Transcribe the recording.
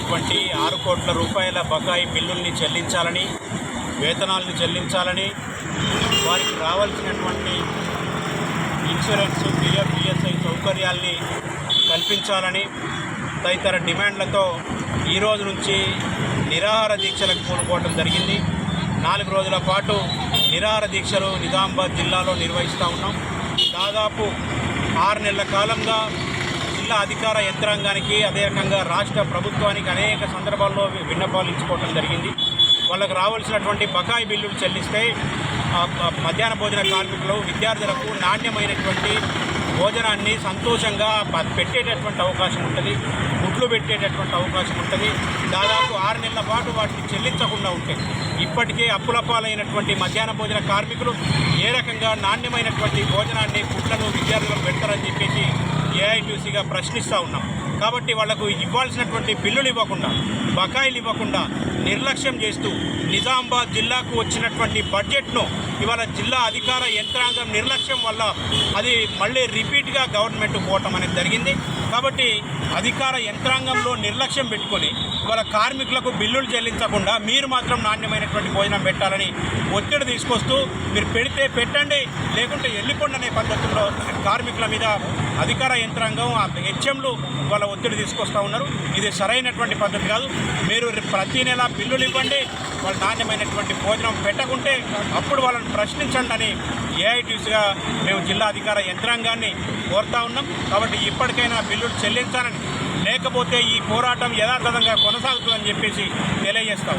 ఉన్నటువంటి 6 కోట్ల రూపాయల బకాయి బిల్లుల్ని చెల్లించాలని, వేతనాలను చెల్లించాలని, వారికి రావాల్సినటువంటి ఇన్సూరెన్స్, పిఎఫ్, ఈఎస్ఐ సౌకర్యాల్ని కల్పించాలని తదితర డిమాండ్లతో ఈరోజు నుంచి నిరాహార దీక్షలకు పూనుకోవడం జరిగింది. 4 రోజుల పాటు నిరాహార దీక్షలు నిజామాబాద్ జిల్లాలో నిర్వహిస్తూ ఉన్నాం. దాదాపు 6 నెలల కాలంగా జిల్లా అధికార యంత్రాంగానికి, అదే రకంగా రాష్ట్ర ప్రభుత్వానికి అనేక సందర్భాల్లో విన్నపాలు ఇచ్చుకోవడం జరిగింది. వాళ్ళకు రావాల్సినటువంటి బకాయి బిల్లులు చెల్లిస్తే మధ్యాహ్న భోజన కార్మికులు, విద్యార్థులకు నాణ్యమైనటువంటి భోజనాన్ని సంతోషంగా పెట్టేటటువంటి అవకాశం ఉంటుంది, గుడ్లు పెట్టేటటువంటి అవకాశం ఉంటుంది. దాదాపు 6 నెలల పాటు వాటిని చెల్లించకుండా ఉంటాయి. ఇప్పటికే అప్పులపాలైనటువంటి మధ్యాహ్న భోజన కార్మికులు ఏ రకంగా నాణ్యమైనటువంటి భోజనాన్ని, గుడ్లను విద్యార్థులకు పెడతారని చెప్పేసి ఏఐటీయూసీగా ప్రశ్నిస్తూ ఉన్నాం. కాబట్టి వాళ్లకు ఇవ్వాల్సినటువంటి బిల్లులు ఇవ్వకుండా, బకాయిలు ఇవ్వకుండా నిర్లక్ష్యం చేస్తూ నిజామాబాద్ జిల్లాకు వచ్చినటువంటి బడ్జెట్ను ఇవాళ జిల్లా అధికార యంత్రాంగం నిర్లక్ష్యం వల్ల అది మళ్ళీ రిపీట్గా గవర్నమెంట్ పోవటం అనేది జరిగింది. కాబట్టి అధికార యంత్రాంగంలో నిర్లక్ష్యం పెట్టుకొని ఇవాళ కార్మికులకు బిల్లులు చెల్లించకుండా మీరు మాత్రం నాణ్యమైనటువంటి భోజనం పెట్టాలని ఒత్తిడి తీసుకొస్తూ, మీరు పెడితే పెట్టండి, లేకుంటే వెళ్ళిపోండి అనే పద్ధతుల్లో కార్మికుల మీద అధికార యంత్రాంగం, హెచ్ఎంలు వాళ్ళ ఒత్తిడి తీసుకొస్తూ ఉన్నారు. ఇది సరైనటువంటి పద్ధతి కాదు. మీరు ప్రతి నెల బిల్లులు ఇవ్వండి, వాళ్ళు నాణ్యమైనటువంటి భోజనం పెట్టకుంటే అప్పుడు వాళ్ళని ప్రశ్నించండి అని ఏఐటీయూసీగా మేము జిల్లా అధికార యంత్రాంగాన్ని కోరుతా ఉన్నాం. కాబట్టి ఇప్పటికైనా బిల్లులు చెల్లించాలని, లేకపోతే ఈ పోరాటం యథాతథంగా కొనసాగుతుందని చెప్పేసి తెలియజేస్తాం.